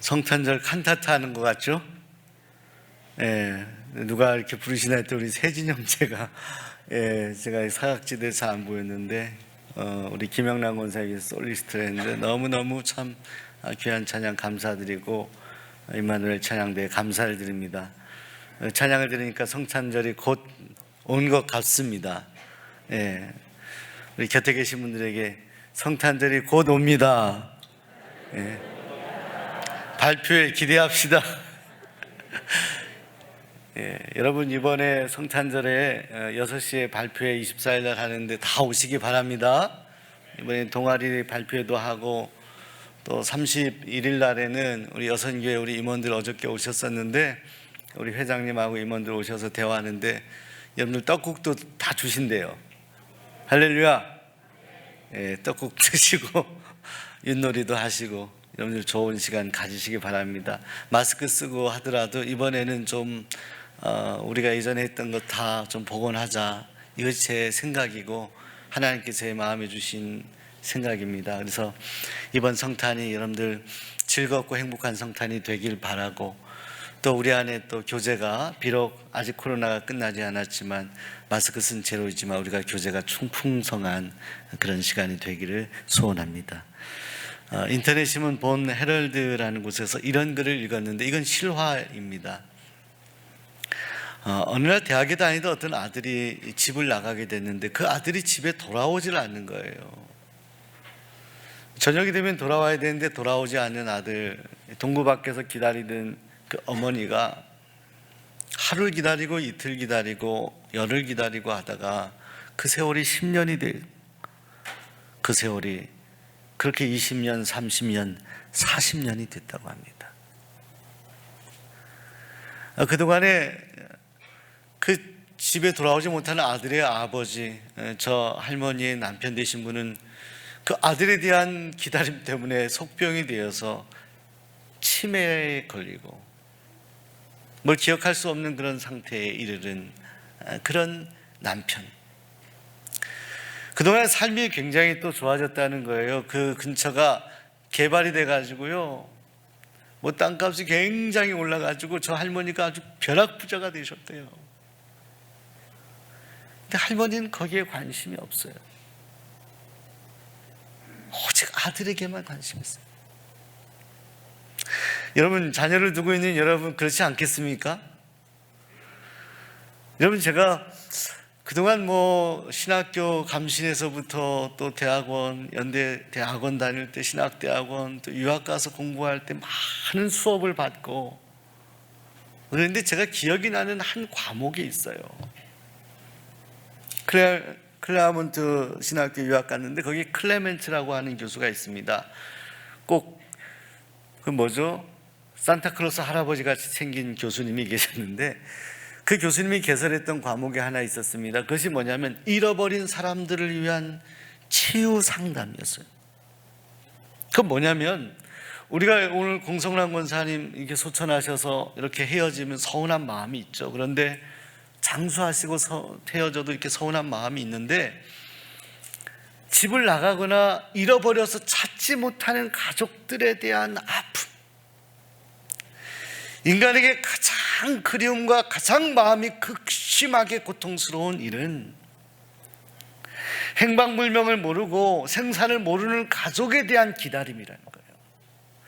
성탄절 칸타타 하는 것 같죠? 예, 누가 이렇게 부르시나 했더니 우리 세진 형제가, 예, 제가 사각지대에서 안 보였는데, 우리 김영란 권사님이 솔리스트를 했는데, 너무너무 참 귀한 찬양 감사드리고, 임마누엘 찬양대에 감사를 드립니다. 찬양을 들으니까 성탄절이 곧 온 것 같습니다. 예, 우리 곁에 계신 분들에게 성탄절이 곧 옵니다. 예. 발표에 기대합시다. 예, 여러분 이번에 성탄절에 6시에 발표회 24일 날 하는데 다 오시기 바랍니다. 이번에 동아리 발표회도 하고 또 31일 날에는 우리 여선교회 우리 임원들 어저께 오셨었는데 우리 회장님하고 임원들 오셔서 대화하는데 여러분들 떡국도 다 주신대요. 할렐루야. 예, 떡국 드시고 윷놀이도 하시고 여러분들 좋은 시간 가지시기 바랍니다. 마스크 쓰고 하더라도 이번에는 좀 우리가 예전에 했던 것 다 좀 복원하자. 이것이 제 생각이고 하나님께 제 마음에 주신 생각입니다. 그래서 이번 성탄이 여러분들 즐겁고 행복한 성탄이 되길 바라고, 또 우리 안에 또 교제가 비록 아직 코로나가 끝나지 않았지만 마스크 쓴 채로이지만 우리가 교제가 충풍성한 그런 시간이 되기를 소원합니다. 인터넷 신문 본 헤럴드라는 곳에서 이런 글을 읽었는데 이건 실화입니다. 어느 날 대학에 다니던 어떤 아들이 집을 나가게 됐는데 그 아들이 집에 돌아오질 않는 거예요. 저녁이 되면 돌아와야 되는데 돌아오지 않는 아들, 동구 밖에서 기다리던 그 어머니가 하루를 기다리고 이틀 기다리고 열흘 기다리고 하다가 그 세월이 10년이 돼. 그 세월이 그렇게 20년, 30년, 40년이 됐다고 합니다. 그동안에 그 집에 돌아오지 못하는 아들의 아버지, 저 할머니의 남편 되신 분은 그 아들에 대한 기다림 때문에 속병이 되어서 치매에 걸리고 뭘 기억할 수 없는 그런 상태에 이르는 그런 남편. 그동안 삶이 굉장히 또 좋아졌다는 거예요. 그 근처가 개발이 돼가지고요, 뭐 땅값이 굉장히 올라가지고 저 할머니가 아주 벼락부자가 되셨대요. 근데 할머니는 거기에 관심이 없어요. 오직 아들에게만 관심이 있어요. 여러분, 자녀를 두고 있는 여러분 그렇지 않겠습니까? 여러분, 제가 그동안 뭐 신학교 감신에서부터 또 대학원, 연대 대학원 다닐 때 신학대학원, 또 유학 가서 공부할 때 많은 수업을 받고, 그런데 제가 기억이 나는 한 과목이 있어요. 클레아몬트 신학교 유학 갔는데 거기 클레멘트라고 하는 교수가 있습니다. 꼭 그 뭐죠? 산타클로스 할아버지 같이 생긴 교수님이 계셨는데 그 교수님이 개설했던 과목이 하나 있었습니다. 그것이 뭐냐면 잃어버린 사람들을 위한 치유 상담이었어요. 그건 뭐냐면 우리가 오늘 공성란 권사님 이렇게 소천하셔서 이렇게 헤어지면 서운한 마음이 있죠. 그런데 장수하시고 헤어져도 이렇게 서운한 마음이 있는데 집을 나가거나 잃어버려서 찾지 못하는 가족들에 대한 아픔, 인간에게 가장 그리움과 가장 마음이 극심하게 고통스러운 일은 행방불명을 모르고 생사를 모르는 가족에 대한 기다림이라는 거예요.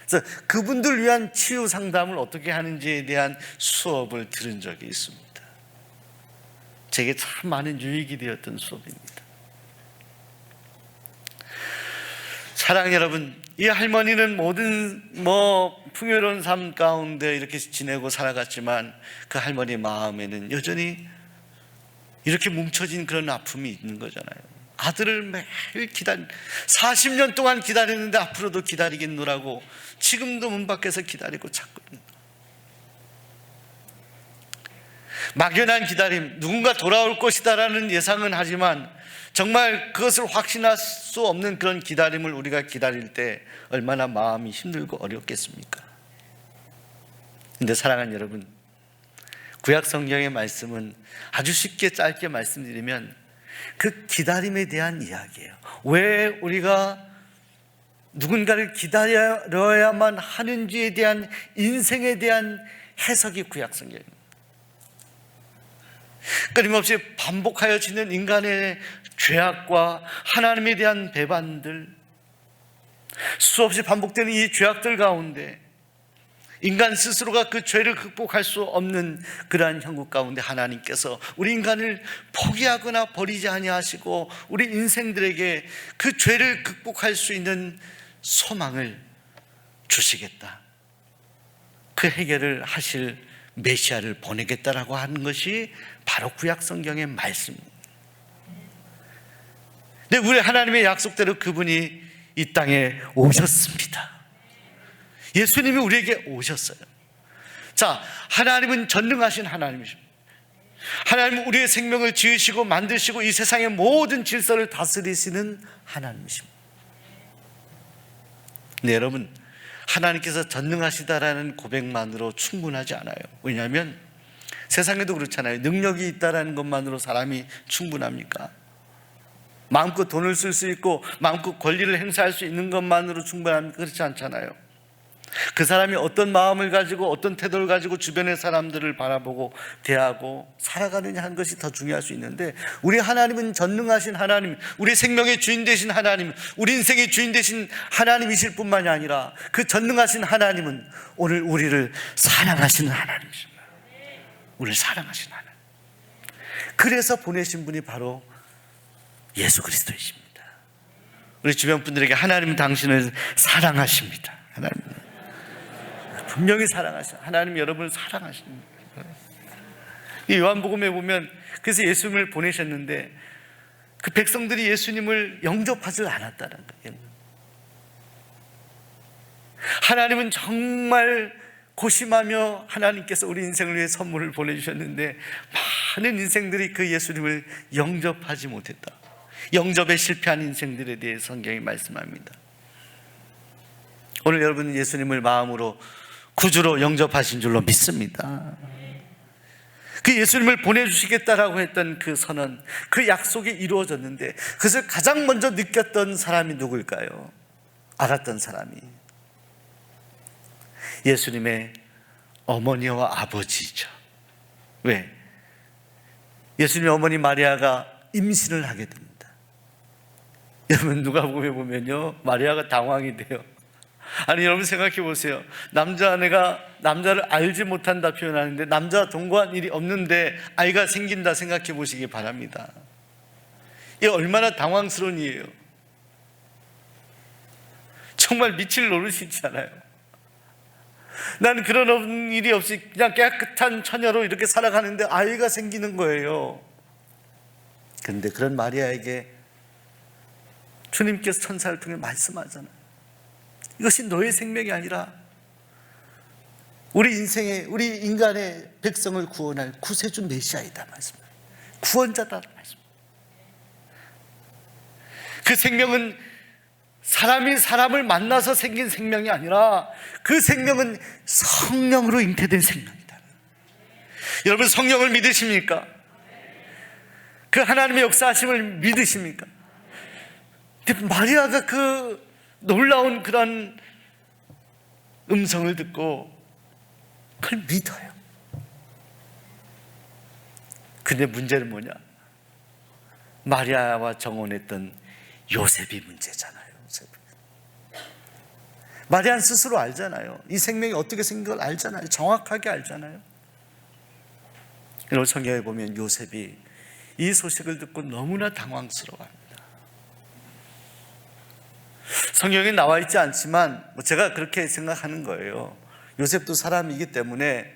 그래서 그분들 위한 치유 상담을 어떻게 하는지에 대한 수업을 들은 적이 있습니다. 제게 참 많은 유익이 되었던 수업입니다. 사랑 여러분, 이 할머니는 모든 풍요로운 삶 가운데 이렇게 지내고 살아갔지만 그 할머니 마음에는 여전히 이렇게 뭉쳐진 그런 아픔이 있는 거잖아요. 아들을 매일 40년 동안 기다렸는데 앞으로도 기다리겠노라고 지금도 문 밖에서 기다리고 찾고 있는 거예요. 막연한 기다림, 누군가 돌아올 것이다라는 예상은 하지만 정말 그것을 확신할 수 없는 그런 기다림을 우리가 기다릴 때 얼마나 마음이 힘들고 어렵겠습니까? 그런데 사랑하는 여러분, 구약 성경의 말씀은 아주 쉽게 짧게 말씀드리면 그 기다림에 대한 이야기예요. 왜 우리가 누군가를 기다려야만 하는지에 대한 인생에 대한 해석이 구약성경입니다. 끊임없이 반복하여지는 인간의 죄악과 하나님에 대한 배반들, 수없이 반복되는 이 죄악들 가운데 인간 스스로가 그 죄를 극복할 수 없는 그러한 형국 가운데 하나님께서 우리 인간을 포기하거나 버리지 아니하시고 우리 인생들에게 그 죄를 극복할 수 있는 소망을 주시겠다, 그 해결을 하실 메시아를 보내겠다라고 하는 것이 바로 구약 성경의 말씀입니다. 근데 우리 하나님의 약속대로 그분이 이 땅에 오셨습니다. 예수님이 우리에게 오셨어요. 자, 하나님은 전능하신 하나님이십니다. 하나님은 우리의 생명을 지으시고 만드시고 이 세상의 모든 질서를 다스리시는 하나님이십니다. 네, 여러분, 하나님께서 전능하시다라는 고백만으로 충분하지 않아요. 왜냐하면 세상에도 그렇잖아요. 능력이 있다라는 것만으로 사람이 충분합니까? 마음껏 돈을 쓸 수 있고 마음껏 권리를 행사할 수 있는 것만으로 충분합니까? 그렇지 않잖아요. 그 사람이 어떤 마음을 가지고 어떤 태도를 가지고 주변의 사람들을 바라보고 대하고 살아가느냐 하는 것이 더 중요할 수 있는데, 우리 하나님은 전능하신 하나님, 우리 생명의 주인 되신 하나님, 우리 인생의 주인 되신 하나님이실 뿐만이 아니라 그 전능하신 하나님은 오늘 우리를 사랑하시는 하나님이십니다. 우리를 사랑하시는 하나님. 그래서 보내신 분이 바로 예수 그리스도이십니다. 우리 주변 분들에게 하나님은 당신을 사랑하십니다. 하나님 분명히 사랑하셔. 하나님 여러분을 사랑하십니다. 이 요한복음에 보면 그래서 예수님을 보내셨는데 그 백성들이 예수님을 영접하지 않았다는 거예요. 하나님은 정말 고심하며 하나님께서 우리 인생을 위해 선물을 보내주셨는데 많은 인생들이 그 예수님을 영접하지 못했다. 영접에 실패한 인생들에 대해 성경이 말씀합니다. 오늘 여러분은 예수님을 마음으로 구주로 영접하신 줄로 믿습니다. 그 예수님을 보내주시겠다라고 했던 그 선언, 그 약속이 이루어졌는데 그것을 가장 먼저 느꼈던 사람이 누구일까요? 알았던 사람이 예수님의 어머니와 아버지죠. 왜? 예수님의 어머니 마리아가 임신을 하게 됩니다. 여러분 누가복음에 보면요, 마리아가 당황이 돼요. 아니 여러분 생각해 보세요. 남자아내가 남자를 알지 못한다 표현하는데 남자 동거한 일이 없는데 아이가 생긴다 생각해 보시기 바랍니다. 이게 얼마나 당황스러운 일이에요. 정말 미칠 노릇이잖아요. 나는 그런 일이 없이 그냥 깨끗한 처녀로 이렇게 살아가는데 아이가 생기는 거예요. 그런데 그런 마리아에게 주님께서 천사를 통해 말씀하잖아요. 이것이 너의 생명이 아니라 우리 인생의, 우리 인간의 백성을 구원할 구세주 메시아이다 말씀입니다. 구원자다 말씀입니다. 그 생명은 사람이 사람을 만나서 생긴 생명이 아니라 그 생명은 성령으로 잉태된 생명이다. 여러분 성령을 믿으십니까? 그 하나님의 역사하심을 믿으십니까? 근데 마리아가 그 놀라운 그런 음성을 듣고 그걸 믿어요. 근데 문제는 뭐냐? 마리아와 정혼했던 요셉이 문제잖아요. 요셉. 마리아는 스스로 알잖아요. 이 생명이 어떻게 생긴 걸 알잖아요. 정확하게 알잖아요. 여러분 성경에 보면 요셉이 이 소식을 듣고 너무나 당황스러워합니다. 성경에 나와 있지 않지만 제가 그렇게 생각하는 거예요. 요셉도 사람이기 때문에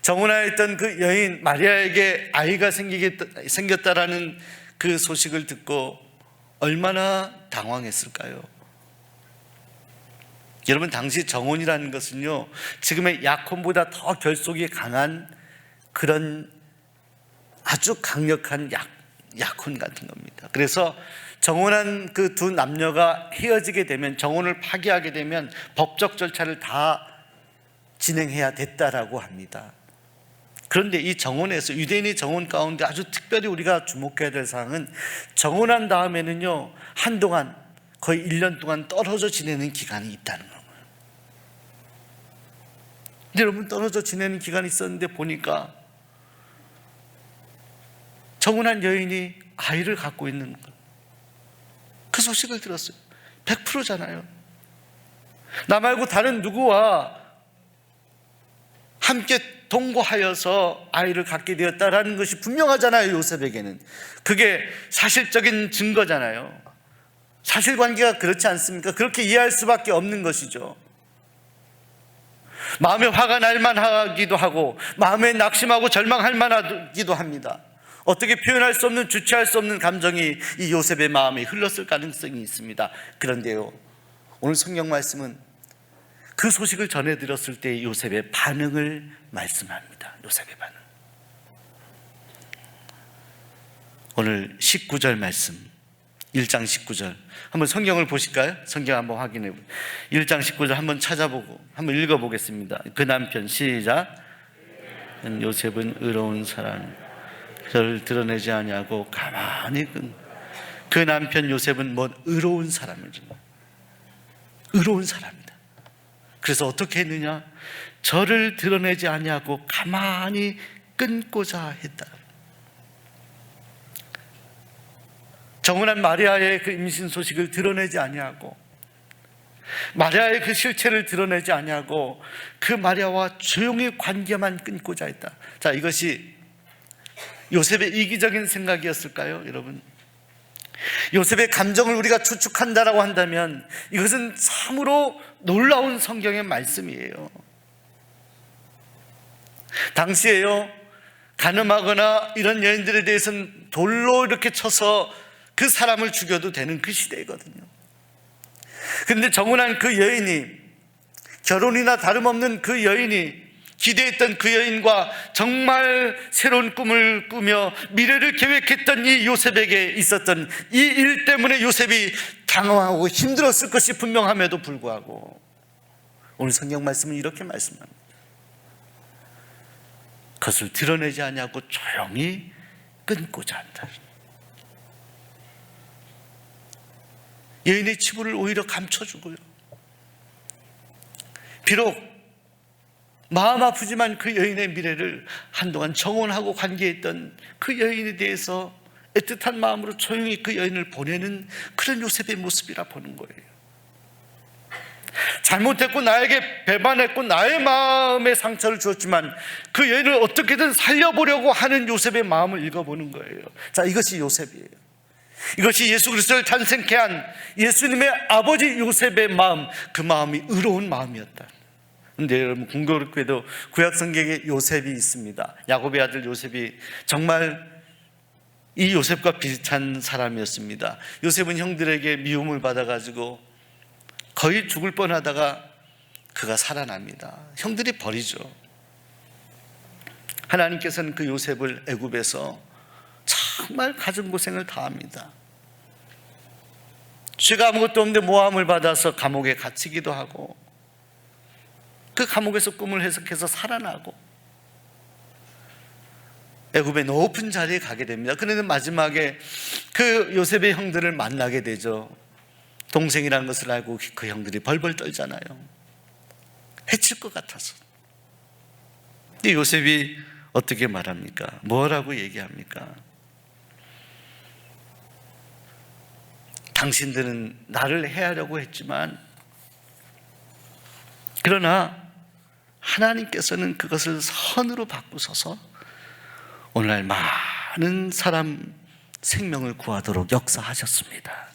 정혼하였던 그 여인 마리아에게 아이가 생겼다라는 그 소식을 듣고 얼마나 당황했을까요? 여러분 당시 정혼이라는 것은요 지금의 약혼보다 더 결속이 강한 그런 아주 강력한 약혼 같은 겁니다. 그래서 정혼한 그 두 남녀가 헤어지게 되면, 정혼을 파기하게 되면 법적 절차를 다 진행해야 됐다라고 합니다. 그런데 이 정혼에서 유대인의 정혼 가운데 아주 특별히 우리가 주목해야 될 사항은 정혼한 다음에는요 한동안 거의 1년 동안 떨어져 지내는 기간이 있다는 거예요. 여러분, 떨어져 지내는 기간이 있었는데 보니까 정은한 여인이 아이를 갖고 있는 거예요. 그 소식을 들었어요. 100%잖아요. 나 말고 다른 누구와 함께 동거하여서 아이를 갖게 되었다라는 것이 분명하잖아요. 요셉에게는 그게 사실적인 증거잖아요. 사실관계가 그렇지 않습니까? 그렇게 이해할 수밖에 없는 것이죠. 마음에 화가 날 만하기도 하고 마음에 낙심하고 절망할 만하기도 합니다. 어떻게 표현할 수 없는, 주체할 수 없는 감정이 이 요셉의 마음에 흘렀을 가능성이 있습니다. 그런데요, 오늘 성경 말씀은 그 소식을 전해드렸을 때 요셉의 반응을 말씀합니다. 요셉의 반응. 오늘 19절 말씀, 1장 19절 한번 성경을 보실까요? 성경 한번 확인해 보세요. 1장 19절 한번 찾아보고 한번 읽어보겠습니다. 그 남편, 시작. 요셉은 의로운 사람, 저를 드러내지 아니하고 가만히 그 남편 요셉은 뭐 의로운 사람이죠. 의로운 사람이다. 그래서 어떻게 했느냐? 저를 드러내지 아니하고 가만히 끊고자 했다. 정은한 마리아의 그 임신 소식을 드러내지 아니하고, 마리아의 그 실체를 드러내지 아니하고 그 마리아와 조용히 관계만 끊고자 했다. 자, 이것이 요셉의 이기적인 생각이었을까요, 여러분? 요셉의 감정을 우리가 추측한다라고 한다면 이것은 참으로 놀라운 성경의 말씀이에요. 당시에요, 간음하거나 이런 여인들에 대해서는 돌로 이렇게 쳐서 그 사람을 죽여도 되는 그 시대거든요. 그런데 정은한 그 여인이, 결혼이나 다름없는 그 여인이, 기대했던 그 여인과 정말 새로운 꿈을 꾸며 미래를 계획했던 이 요셉에게 있었던 이 일 때문에 요셉이 당황하고 힘들었을 것이 분명함에도 불구하고 오늘 성경 말씀은 이렇게 말씀합니다. 그것을 드러내지 아니하고 조용히 끊고자 한다. 여인의 치부를 오히려 감춰주고요, 비록 마음 아프지만 그 여인의 미래를 한동안 정혼하고 관계했던 그 여인에 대해서 애틋한 마음으로 조용히 그 여인을 보내는 그런 요셉의 모습이라 보는 거예요. 잘못했고 나에게 배반했고 나의 마음에 상처를 주었지만 그 여인을 어떻게든 살려보려고 하는 요셉의 마음을 읽어보는 거예요. 자, 이것이 요셉이에요. 이것이 예수 그리스도를 탄생케 한 예수님의 아버지 요셉의 마음, 그 마음이 의로운 마음이었다. 그런데 여러분, 공교롭게도 구약 성경에 요셉이 있습니다. 야곱의 아들 요셉이 정말 이 요셉과 비슷한 사람이었습니다. 요셉은 형들에게 미움을 받아가지고 거의 죽을 뻔하다가 그가 살아납니다. 형들이 버리죠. 하나님께서는 그 요셉을 애굽에서 정말 가진 고생을 다합니다. 죄가 아무것도 없는데 모함을 받아서 감옥에 갇히기도 하고, 그 감옥에서 꿈을 해석해서 살아나고 애굽의 높은 자리에 가게 됩니다. 그런데 마지막에 그 요셉의 형들을 만나게 되죠. 동생이라는 것을 알고 그 형들이 벌벌 떨잖아요. 해칠 것 같아서. 근데 요셉이 어떻게 말합니까? 뭐라고 얘기합니까? 당신들은 나를 해하려고 했지만, 그러나 하나님께서는 그것을 선으로 바꾸셔서 오늘날 많은 사람 생명을 구하도록 역사하셨습니다.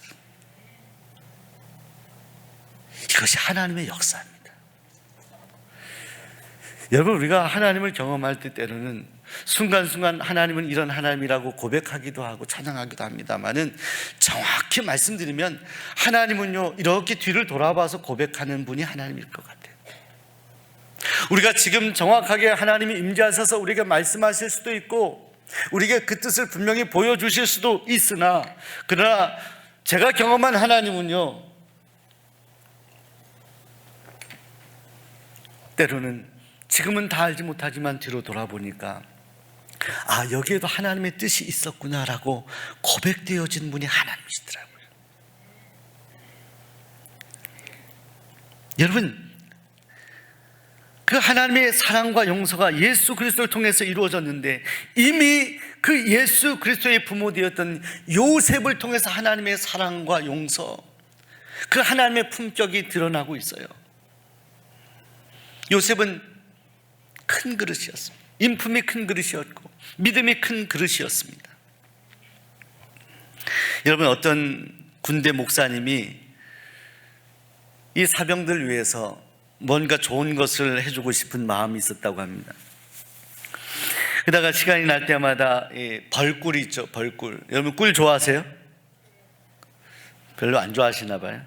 이것이 하나님의 역사입니다. 여러분, 우리가 하나님을 경험할 때 때로는 순간순간 하나님은 이런 하나님이라고 고백하기도 하고 찬양하기도 합니다만은, 정확히 말씀드리면 하나님은요, 이렇게 뒤를 돌아봐서 고백하는 분이 하나님일 것 같아요. 우리가 지금 정확하게 하나님이 임재하셔서 우리에게 말씀하실 수도 있고 우리에게 그 뜻을 분명히 보여주실 수도 있으나, 그러나 제가 경험한 하나님은요, 때로는 지금은 다 알지 못하지만 뒤로 돌아보니까 아, 여기에도 하나님의 뜻이 있었구나라고 고백되어진 분이 하나님이시더라고요. 여러분, 그 하나님의 사랑과 용서가 예수 그리스도를 통해서 이루어졌는데, 이미 그 예수 그리스도의 부모 되었던 요셉을 통해서 하나님의 사랑과 용서, 그 하나님의 품격이 드러나고 있어요. 요셉은 큰 그릇이었습니다. 인품이 큰 그릇이었고 믿음이 큰 그릇이었습니다. 여러분, 어떤 군대 목사님이 이 사병들 위해서 뭔가 좋은 것을 해주고 싶은 마음이 있었다고 합니다. 그러다가 시간이 날 때마다 벌꿀이 있죠, 벌꿀. 여러분, 꿀 좋아하세요? 별로 안 좋아하시나 봐요.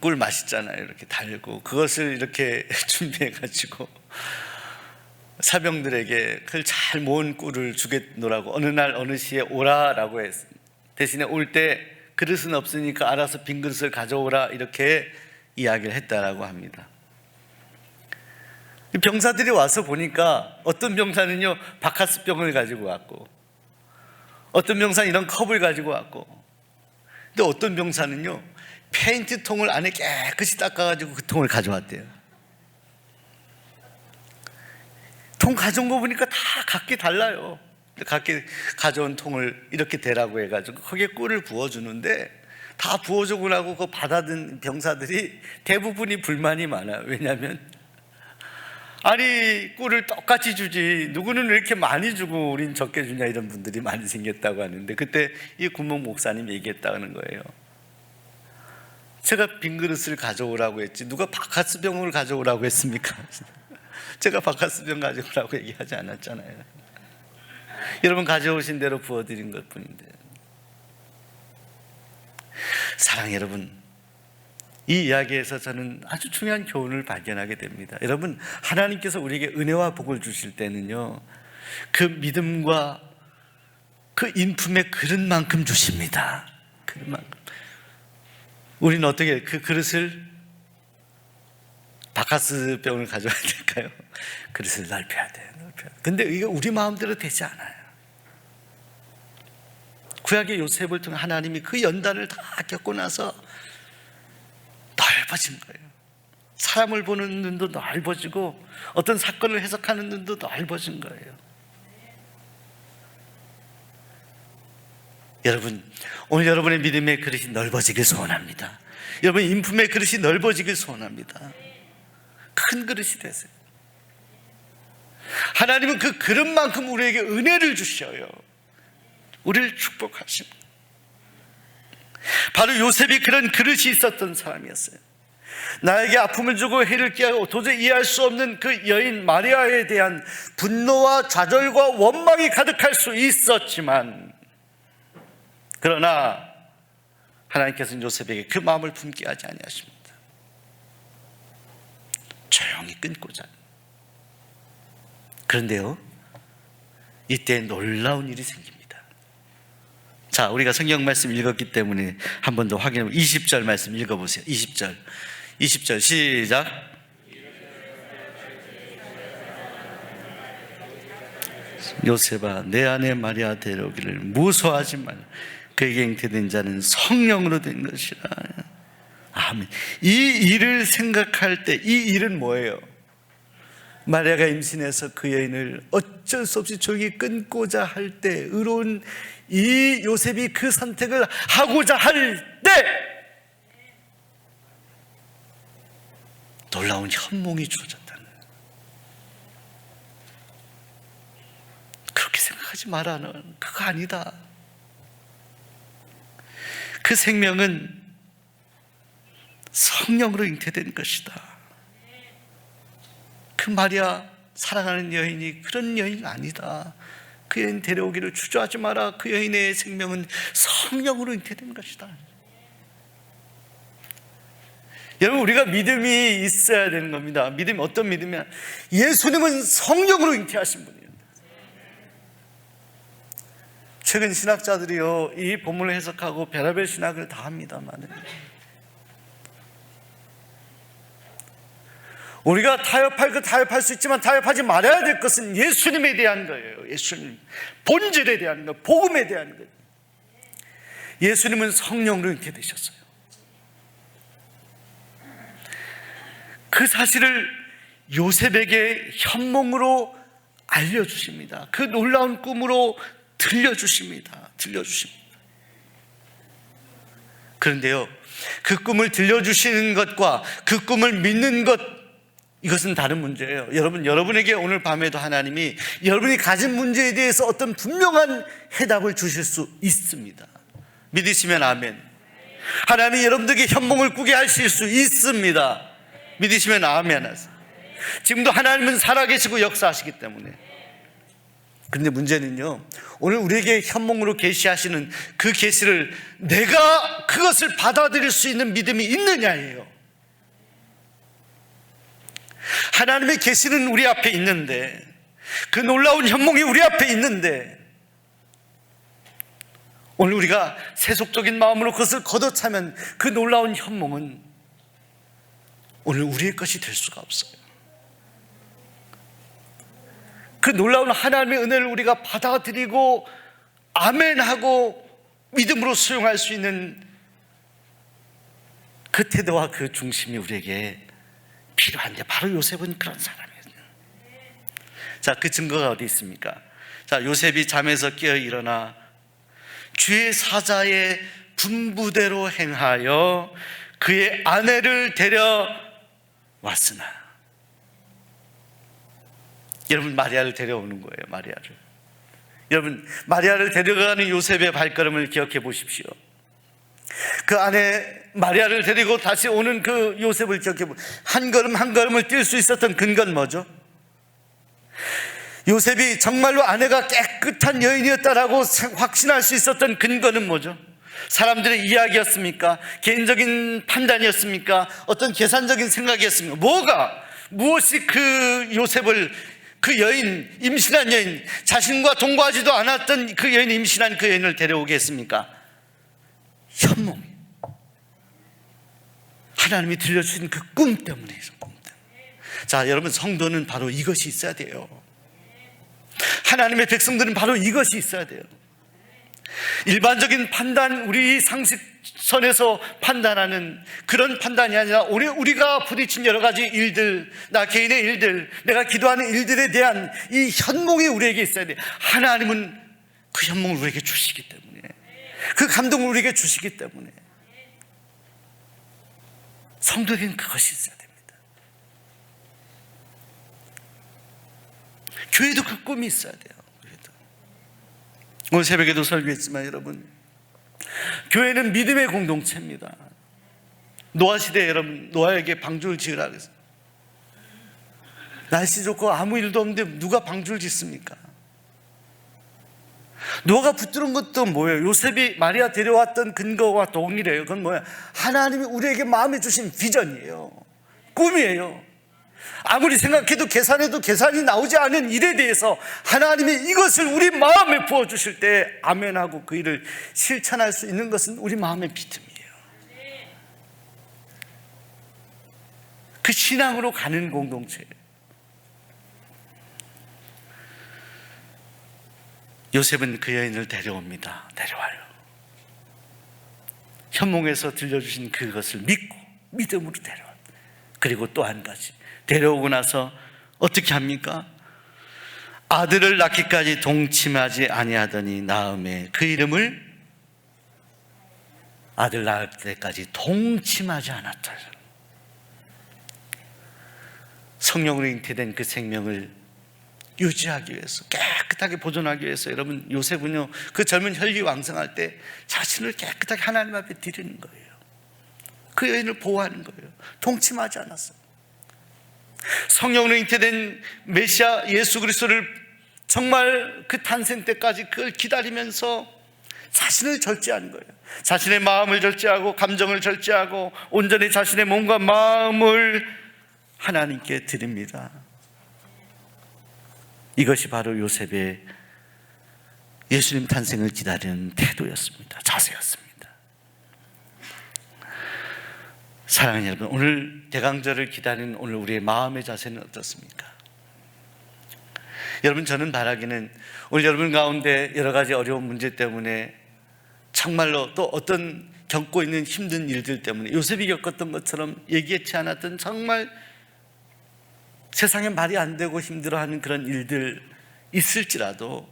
꿀 맛있잖아요. 이렇게 달고 그것을 이렇게 준비해가지고 사병들에게 그 잘 모은 꿀을 주겠노라고 어느 날 어느 시에 오라라고 했습니다. 대신에 올 때 그릇은 없으니까 알아서 빈 그릇을 가져오라, 이렇게 이야기를 했다라고 합니다. 병사들이 와서 보니까 어떤 병사는요 바카스병을 가지고 왔고, 어떤 병사는 이런 컵을 가지고 왔고, 근데 어떤 병사는요 페인트통을 안에 깨끗이 닦아가지고 그 통을 가져왔대요. 통 가져온 거 보니까 다 각기 달라요. 각기 가져온 통을 이렇게 대라고 해가지고 거기에 꿀을 부어주는데, 다 부어주고 나고 그 받아든 병사들이 대부분이 불만이 많아요. 왜냐하면 아니, 꿀을 똑같이 주지 누구는 왜 이렇게 많이 주고 우린 적게 주냐, 이런 분들이 많이 생겼다고 하는데, 그때 이 군목 목사님이 얘기했다는 거예요. 제가 빈 그릇을 가져오라고 했지 누가 바카스병을 가져오라고 했습니까? 제가 바카스병 가져오라고 얘기하지 않았잖아요. 여러분, 가져오신 대로 부어드린 것뿐인데. 사랑 여러분, 이 이야기에서 저는 아주 중요한 교훈을 발견하게 됩니다. 여러분, 하나님께서 우리에게 은혜와 복을 주실 때는요 그 믿음과 그 인품의 그릇만큼 주십니다. 그릇만큼. 우리는 어떻게 그 그릇을, 바카스 병을 가져와야 될까요? 그릇을 넓혀야 돼요. 근데 이게 우리 마음대로 되지 않아요. 구약의 요셉을 통해 하나님이 그 연단을 다 겪고 나서 넓어진 거예요. 사람을 보는 눈도 넓어지고 어떤 사건을 해석하는 눈도 넓어진 거예요. 여러분, 오늘 여러분의 믿음의 그릇이 넓어지길 소원합니다. 여러분의 인품의 그릇이 넓어지길 소원합니다. 큰 그릇이 되세요. 하나님은 그 그릇만큼 우리에게 은혜를 주셔요. 우리를 축복하십니다. 바로 요셉이 그런 그릇이 있었던 사람이었어요. 나에게 아픔을 주고 해를 끼하고 도저히 이해할 수 없는 그 여인 마리아에 대한 분노와 좌절과 원망이 가득할 수 있었지만, 그러나 하나님께서는 요셉에게 그 마음을 품게 하지 아니하십니다. 조용히 끊고자. 그런데요, 이때 놀라운 일이 생깁니다. 자, 우리가 성경 말씀 읽었기 때문에 한 번 더 확인해 보세요. 20절 말씀 읽어보세요. 20절 시작. 요셉아, 내 아내 마리아 데려오기를 무서워하지 말라. 그에게 잉태된 자는 성령으로 된 것이라. 아멘. 이 일을 생각할 때, 이 일은 뭐예요? 마리아가 임신해서 그 여인을 어쩔 수 없이 조용히 끊고자 할 때, 의로운 이 요셉이 그 선택을 하고자 할 때 놀라운 현몽이 주어졌다는, 그렇게 생각하지 마라. 는 그거 아니다. 그 생명은 성령으로 잉태된 것이다. 그 마리아, 사랑하는 여인이 그런 여인이 아니다. 그 여인 데려오기를 주저하지 마라. 그 여인의 생명은 성령으로 잉태된 것이다. 여러분, 우리가 믿음이 있어야 되는 겁니다. 믿음이 어떤 믿음이야? 예수님은 성령으로 잉태하신 분이에요. 최근 신학자들이요, 이 본문을 해석하고 별의별 신학을 다 합니다만, 우리가 타협할 수 있지만 타협하지 말아야 될 것은 예수님에 대한 거예요. 예수님 본질에 대한 거, 복음에 대한 거예요. 예수님은 성령으로 잉태되셨어요. 그 사실을 요셉에게 현몽으로 알려주십니다. 그 놀라운 꿈으로 들려주십니다. 그런데요, 그 꿈을 들려주시는 것과 그 꿈을 믿는 것, 이것은 다른 문제예요. 여러분에게 오늘 밤에도 하나님이 여러분이 가진 문제에 대해서 어떤 분명한 해답을 주실 수 있습니다. 믿으시면 아멘. 하나님이 여러분들에게 현몽을 꾸게 하실 수 있습니다. 믿으시면 아멘 하세요. 지금도 하나님은 살아계시고 역사하시기 때문에. 그런데 문제는요, 오늘 우리에게 현몽으로 계시하시는 그 계시를 내가 그것을 받아들일 수 있는 믿음이 있느냐예요. 하나님의 계시는 우리 앞에 있는데, 그 놀라운 현몽이 우리 앞에 있는데, 오늘 우리가 세속적인 마음으로 그것을 걷어차면 그 놀라운 현몽은 오늘 우리의 것이 될 수가 없어요. 그 놀라운 하나님의 은혜를 우리가 받아들이고 아멘하고 믿음으로 수용할 수 있는 그 태도와 그 중심이 우리에게 필요한데, 바로 요셉은 그런 사람이에요. 자, 그 증거가 어디 있습니까? 자, 요셉이 잠에서 깨어 일어나 주의 사자의 분부대로 행하여 그의 아내를 데려왔으나, 여러분, 마리아를 데려오는 거예요. 여러분, 마리아를 데려가는 요셉의 발걸음을 기억해 보십시오. 그 아내 마리아를 데리고 다시 오는 그 요셉을 기억해 보십시오. 한 걸음 한 걸음을 뛸 수 있었던 근거는 뭐죠? 요셉이 정말로 아내가 깨끗한 여인이었다라고 확신할 수 있었던 근거는 뭐죠? 사람들의 이야기였습니까? 개인적인 판단이었습니까? 어떤 계산적인 생각이었습니까? 무엇이 그 요셉을, 그 여인, 임신한 여인, 자신과 동거하지도 않았던 그 여인, 임신한 그 여인을 데려오게 했습니까? 현몽, 하나님이 들려주신 그 꿈 때문이에요. 자, 여러분, 성도는 바로 이것이 있어야 돼요. 하나님의 백성들은 바로 이것이 있어야 돼요. 일반적인 판단, 우리 상식선에서 판단하는 그런 판단이 아니라 우리가 부딪힌 여러 가지 일들, 나 개인의 일들, 내가 기도하는 일들에 대한 이 현몽이 우리에게 있어야 돼요. 하나님은 그 현몽을 우리에게 주시기 때문에, 그 감동을 우리에게 주시기 때문에 성도에게는 그것이 있어야 됩니다. 교회도 그 꿈이 있어야 돼요. 오늘 새벽에도 설교했지만 여러분, 교회는 믿음의 공동체입니다. 노아 시대에 여러분, 노아에게 방주를 지으라 그랬어요. 날씨 좋고 아무 일도 없는데 누가 방주를 짓습니까? 노아가 붙들은 것도 뭐예요? 요셉이 마리아 데려왔던 근거와 동일해요. 그건 뭐야? 하나님이 우리에게 마음에 주신 비전이에요. 꿈이에요. 아무리 생각해도 계산해도 계산이 나오지 않은 일에 대해서 하나님이 이것을 우리 마음에 부어주실 때 아멘하고 그 일을 실천할 수 있는 것은 우리 마음의 믿음이에요. 그 신앙으로 가는 공동체예요. 요셉은 그 여인을 데려옵니다. 데려와요. 현몽에서 들려주신 그것을 믿고 믿음으로 데려와요. 그리고 또 한 가지, 데려오고 나서 어떻게 합니까? 아들을 낳기까지 동침하지 아니하더니 나음에 그 이름을 아들 낳을 때까지 동침하지 않았다. 성령으로 잉태된 그 생명을 유지하기 위해서, 깨끗하게 보존하기 위해서, 여러분, 요셉은요, 그 젊은 혈기왕성할 때 자신을 깨끗하게 하나님 앞에 드리는 거예요. 그 여인을 보호하는 거예요. 동침하지 않았어요. 성령으로 잉태된 메시아 예수 그리스도를 정말 그 탄생 때까지 그걸 기다리면서 자신을 절제하는 거예요. 자신의 마음을 절제하고 감정을 절제하고 온전히 자신의 몸과 마음을 하나님께 드립니다. 이것이 바로 요셉의 예수님 탄생을 기다리는 태도였습니다. 자세였습니다. 사랑하는 여러분, 오늘 대강절을 기다리는 오늘 우리의 마음의 자세는 어떻습니까? 여러분, 저는 바라기는 오늘 여러분 가운데 여러 가지 어려운 문제 때문에, 정말로 또 어떤 겪고 있는 힘든 일들 때문에, 요셉이 겪었던 것처럼 얘기치 않았던 정말 세상에 말이 안 되고 힘들어하는 그런 일들 있을지라도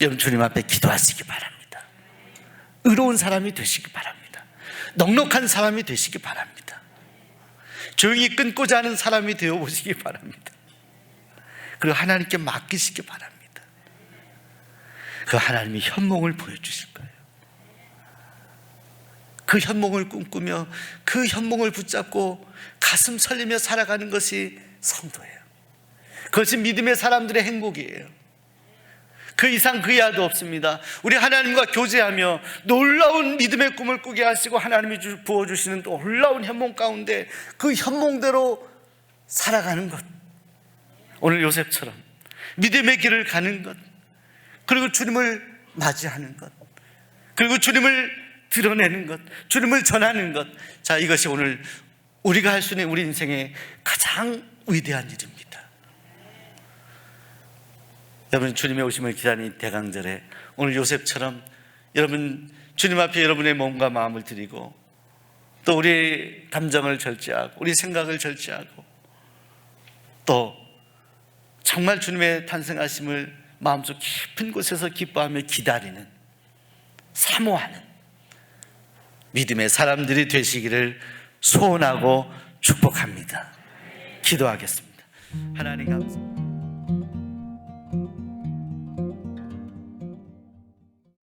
여러분 주님 앞에 기도하시기 바랍니다. 의로운 사람이 되시기 바랍니다. 넉넉한 사람이 되시기 바랍니다. 조용히 끊고자 하는 사람이 되어보시기 바랍니다. 그리고 하나님께 맡기시기 바랍니다. 그 하나님이 현몽을 보여주실 거예요. 그 현몽을 꿈꾸며 그 현몽을 붙잡고 가슴 설리며 살아가는 것이 성도예요. 그것이 믿음의 사람들의 행복이에요. 그 이상 그 이하도 없습니다. 우리 하나님과 교제하며 놀라운 믿음의 꿈을 꾸게 하시고 하나님이 부어주시는 놀라운 현몽 가운데 그 현몽대로 살아가는 것, 오늘 요셉처럼 믿음의 길을 가는 것, 그리고 주님을 맞이하는 것, 그리고 주님을 드러내는 것, 주님을 전하는 것, 자, 이것이 오늘 우리가 할 수 있는 우리 인생의 가장 위대한 일입니다. 여러분, 주님의 오심을 기다리는 대강절에 오늘 요셉처럼 여러분 주님 앞에 여러분의 몸과 마음을 드리고 또 우리 감정을 절제하고 우리 생각을 절제하고 또 정말 주님의 탄생하심을 마음속 깊은 곳에서 기뻐하며 기다리는, 사모하는 믿음의 사람들이 되시기를 소원하고 축복합니다. 기도하겠습니다. 하나님 감사합니다.